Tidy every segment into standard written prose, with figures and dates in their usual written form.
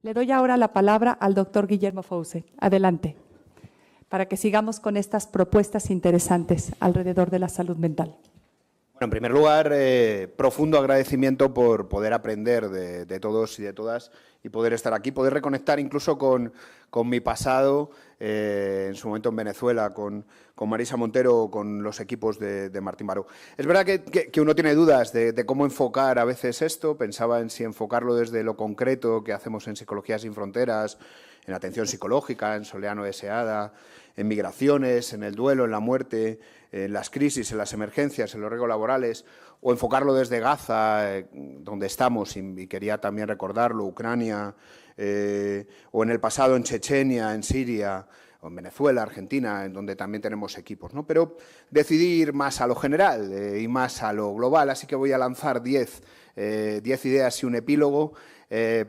Le doy ahora la palabra al doctor Guillermo Fauce. Adelante, para que sigamos con estas propuestas interesantes alrededor de la salud mental. Bueno, en primer lugar, profundo agradecimiento por poder aprender de todos y de todas y poder estar aquí, poder reconectar incluso con mi pasado, en su momento en Venezuela, con Marisa Montero, con los equipos de Martín Baró. Es verdad que uno tiene dudas de cómo enfocar a veces esto. Pensaba en si enfocarlo desde lo concreto que hacemos en Psicología Sin Fronteras, en atención psicológica, en Soleá no deseada, en migraciones, en el duelo, en la muerte, en las crisis, en las emergencias, en los riesgos laborales, o enfocarlo desde Gaza, donde estamos, y quería también recordarlo, Ucrania, o en el pasado en Chechenia, en Siria, o en Venezuela, Argentina, en donde también tenemos equipos, ¿no? Pero decidí ir más a lo general y más a lo global, así que voy a lanzar 10 ideas y un epílogo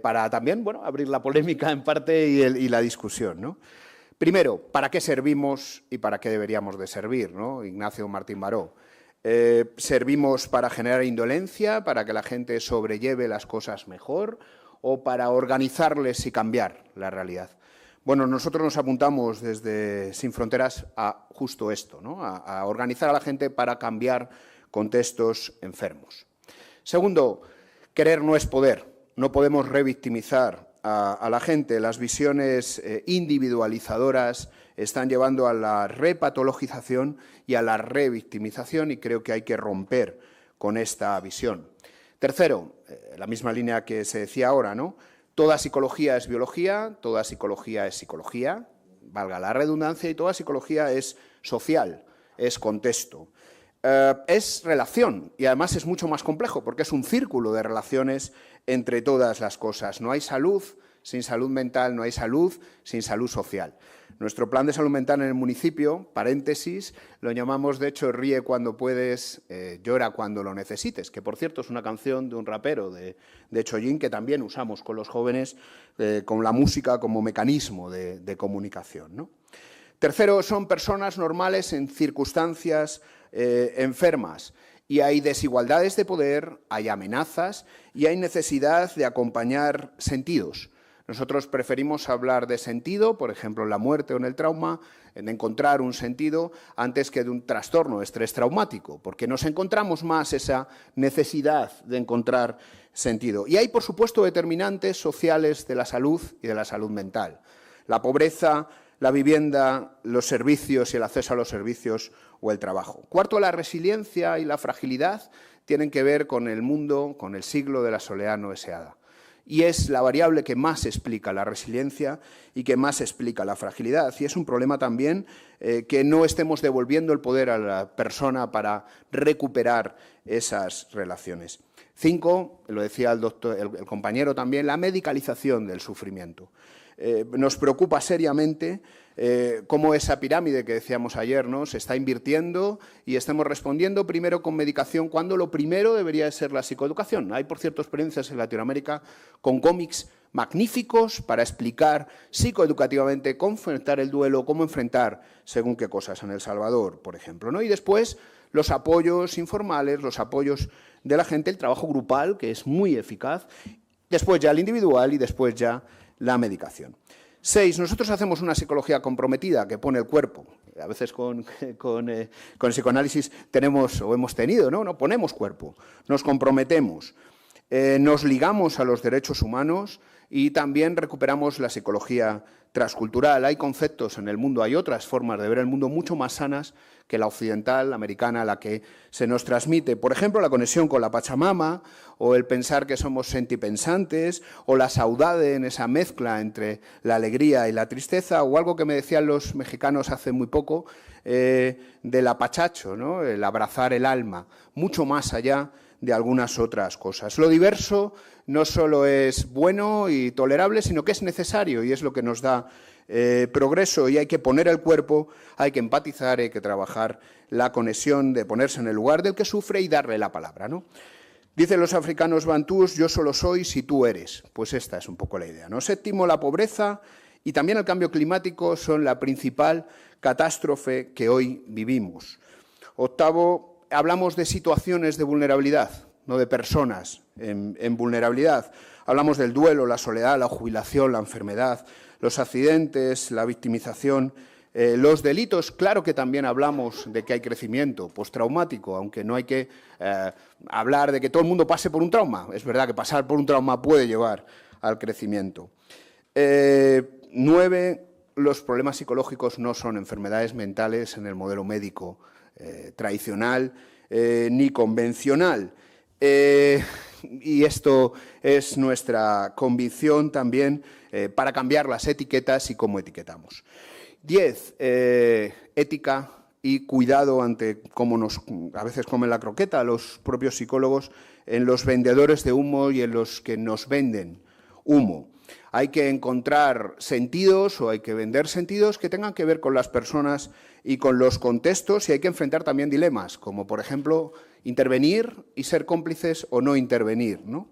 para también, bueno, abrir la polémica en parte y la discusión, ¿no? Primero, ¿para qué servimos y para qué deberíamos de servir, ¿no? Ignacio Martín Baró. ¿Servimos para generar indolencia, para que la gente sobrelleve las cosas mejor o para organizarles y cambiar la realidad? Bueno, nosotros nos apuntamos desde Sin Fronteras a justo esto, ¿no? A organizar a la gente para cambiar contextos enfermos. Segundo, querer no es poder. No podemos revictimizar a la gente. Las visiones individualizadoras están llevando a la repatologización y a la revictimización, y creo que hay que romper con esta visión. Tercero, la misma línea que se decía ahora, ¿no? Toda psicología es biología, toda psicología es psicología, valga la redundancia, y toda psicología es social, es contexto. Es relación, y además es mucho más complejo porque es un círculo de relaciones entre todas las cosas. No hay salud sin salud mental, no hay salud sin salud social. Nuestro plan de salud mental en el municipio, paréntesis, lo llamamos, de hecho, ríe cuando puedes, llora cuando lo necesites, que por cierto es una canción de un rapero de Chollín que también usamos con los jóvenes, con la música como mecanismo de comunicación, ¿no? Tercero, son personas normales en circunstancias enfermas, y hay desigualdades de poder, hay amenazas y hay necesidad de acompañar sentidos. Nosotros preferimos hablar de sentido, por ejemplo, en la muerte o en el trauma, en encontrar un sentido antes que de un trastorno de estrés traumático, porque nos encontramos más esa necesidad de encontrar sentido. Y hay, por supuesto, determinantes sociales de la salud y de la salud mental. La pobreza, la vivienda, los servicios y el acceso a los servicios o el trabajo. Cuarto, la resiliencia y la fragilidad tienen que ver con el mundo, con el siglo de la Soleá no deseada. Y es la variable que más explica la resiliencia y que más explica la fragilidad. Y es un problema también que no estemos devolviendo el poder a la persona para recuperar esas relaciones. 5, lo decía el compañero también, la medicalización del sufrimiento. Nos preocupa seriamente cómo esa pirámide que decíamos ayer, ¿no?, se está invirtiendo y estamos respondiendo primero con medicación cuando lo primero debería ser la psicoeducación. Hay, por cierto, experiencias en Latinoamérica con cómics magníficos para explicar psicoeducativamente cómo enfrentar el duelo, cómo enfrentar según qué cosas en El Salvador, por ejemplo, ¿no? Y después los apoyos informales, los apoyos de la gente, el trabajo grupal, que es muy eficaz, después ya el individual y después ya la medicación. 6. Nosotros hacemos una psicología comprometida que pone el cuerpo. A veces con el psicoanálisis tenemos o hemos tenido, ¿no? No ponemos cuerpo, nos comprometemos, nos ligamos a los derechos humanos y también recuperamos la psicología transcultural. Hay conceptos en el mundo, hay otras formas de ver el mundo mucho más sanas que la occidental, la americana, la que se nos transmite. Por ejemplo, la conexión con la Pachamama, o el pensar que somos sentipensantes, o la saudade en esa mezcla entre la alegría y la tristeza, o algo que me decían los mexicanos hace muy poco, del apachacho, ¿no?, el abrazar el alma, mucho más allá de algunas otras cosas. Lo diverso no solo es bueno y tolerable, sino que es necesario y es lo que nos da progreso, y hay que poner el cuerpo, hay que empatizar, hay que trabajar la conexión de ponerse en el lugar del que sufre y darle la palabra, ¿no? Dicen los africanos bantús, yo solo soy si tú eres. Pues esta es un poco la idea, ¿no? Séptimo, la pobreza y también el cambio climático son la principal catástrofe que hoy vivimos. Octavo, hablamos de situaciones de vulnerabilidad. no de personas en vulnerabilidad. Hablamos del duelo, la soledad, la jubilación, la enfermedad, los accidentes, la victimización, los delitos. Claro que también hablamos de que hay crecimiento postraumático, aunque no hay que hablar de que todo el mundo pase por un trauma. Es verdad que pasar por un trauma puede llevar al crecimiento. 9. Los problemas psicológicos no son enfermedades mentales en el modelo médico tradicional ni convencional. Y esto es nuestra convicción también para cambiar las etiquetas y cómo etiquetamos. 10. Ética y cuidado ante cómo nos a veces comen la croqueta los propios psicólogos en los vendedores de humo y en los que nos venden humo. Hay que encontrar sentidos o hay que vender sentidos que tengan que ver con las personas y con los contextos, y hay que enfrentar también dilemas, como por ejemplo intervenir y ser cómplices o no intervenir, ¿no?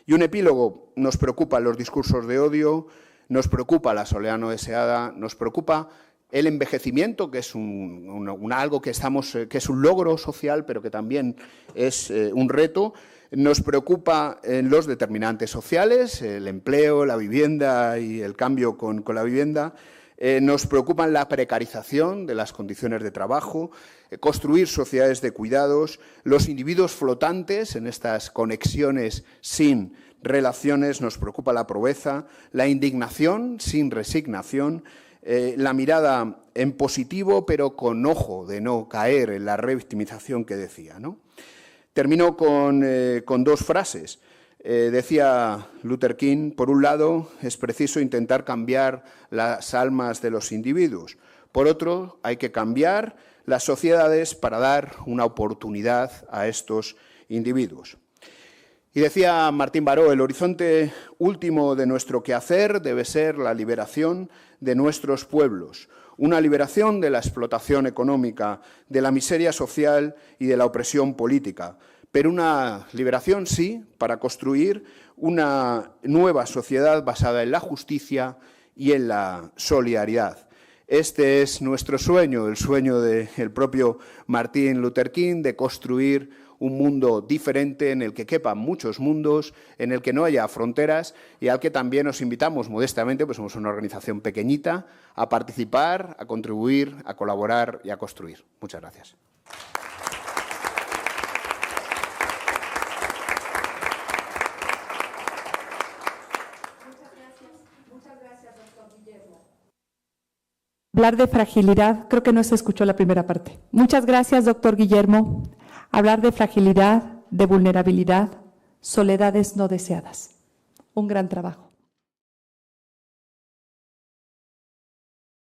Y un epílogo: nos preocupan los discursos de odio, nos preocupa la soledad no deseada, nos preocupa el envejecimiento, que es algo que es un logro social, pero que también es un reto. Nos preocupa los determinantes sociales, el empleo, la vivienda y el cambio con la vivienda. Nos preocupan la precarización de las condiciones de trabajo, construir sociedades de cuidados, los individuos flotantes en estas conexiones sin relaciones. Nos preocupa la pobreza, la indignación sin resignación, la mirada en positivo, pero con ojo de no caer en la revictimización que decía, ¿no? Termino con 2 frases. Decía Luther King: por un lado, es preciso intentar cambiar las almas de los individuos. Por otro, hay que cambiar las sociedades para dar una oportunidad a estos individuos. Y decía Martín Baró: el horizonte último de nuestro quehacer debe ser la liberación de nuestros pueblos, una liberación de la explotación económica, de la miseria social y de la opresión política, pero una liberación, sí, para construir una nueva sociedad basada en la justicia y en la solidaridad. Este es nuestro sueño, el sueño del propio Martin Luther King, de construir un mundo diferente en el que quepan muchos mundos, en el que no haya fronteras y al que también os invitamos modestamente, pues somos una organización pequeñita, a participar, a contribuir, a colaborar y a construir. Muchas gracias. Hablar de fragilidad, creo que no se escuchó la primera parte. Muchas gracias, doctor Guillermo. Hablar de fragilidad, de vulnerabilidad, soledades no deseadas. Un gran trabajo.